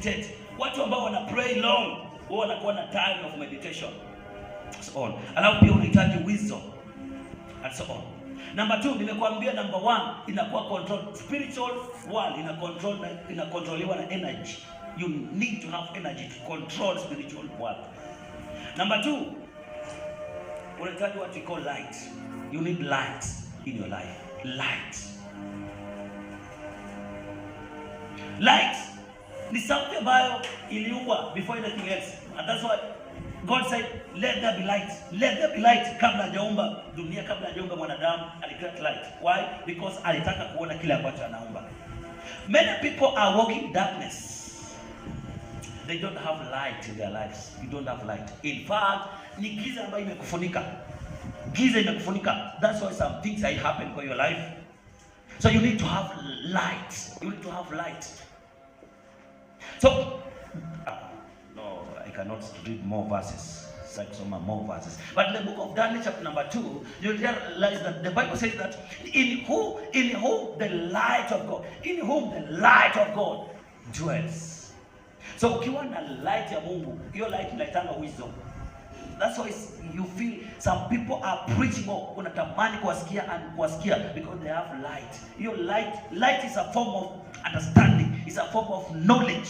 meditate. Watu ambao wana pray long, wao wanakuwa na time of meditation. So on. Alafu pia unahitaji wisdom and so on. Number 2, nimekuambia number 1 inakuwa control. Spiritual world inakontroliwa na energy. You need to have energy to control spiritual world. Number 2, unahitaji what we call light. You need light in your life. Light ni something ambayo iliumbwa before anything else. And that's why God said, let there be light. Let there be light. Kabla hajaumba dunia, kabla hajaumba mwanadamu, alicreate light. Why? Because alitaka kuona kile ambacho anaumba. Many people are walking darkness. They don't have light in their lives. You don't have light. In fact, ni giza ambayo imekufunika. Giza imekufunika. That's why some things happen for your life. So you need to have light. You need to have light. So, no, I cannot read more verses. More verses. But in the book of Daniel chapter number 2, you realize that the Bible says that in whom the light of God dwells. So ukiwa na light ya Mungu, hiyo light inaitanga wisdom. That's why you feel some people are preaching more. Unatamani kuwasikia because they have light. Hiyo light is a form of understanding, is a form of knowledge.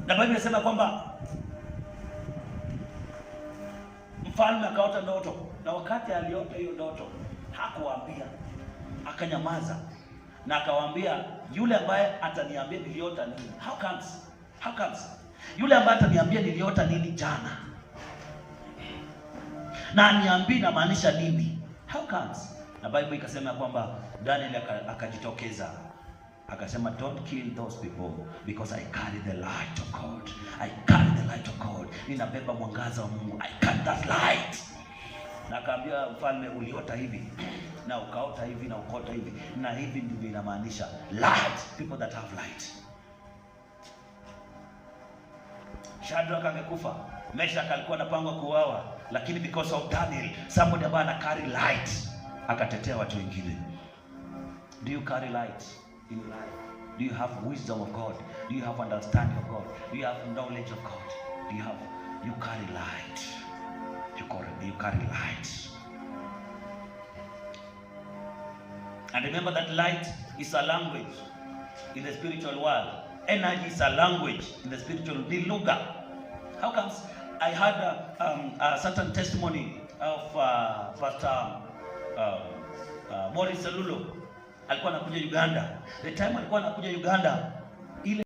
Na Biblia inasema kwamba mfalme akaota ndoto, na wakati aliota hiyo ndoto hakuwaambia, akanyamaza, na akawaambia yule ambaye ataniambia niliota nini. How comes yule ambaye ataniambia niliota nini jana na aniambie na maanisha nini? How comes? Na Bible ikasema kwamba Daniel akajitokeza akasema, don't kill those people because I carry the light of God. I carry the light of God. Ninabeba mwangaza wa Mungu. I carry that light. Na akaambia mfalme, uliota hivi na ukaota hivi na ukaota hivi, na hivi ndivyo inamaanisha light. People that have light. Shadrach amekufa, Meshach alikuwa anapangwa kuuawa, lakini because of Daniel, somebody ambaye ana carry light akatetea watu wengine. Do you carry light in life? Do you have wisdom of God? Do you have understanding of God? Do you have knowledge of God? You carry light. You carry light. And remember that light is a language in the spiritual world. Energy is a language in the spiritual world. Lugha. How comes? I had a certain testimony of Pastor Morris Salulo. Alikuwa anakuja Uganda. The time alikuwa anakuja Uganda,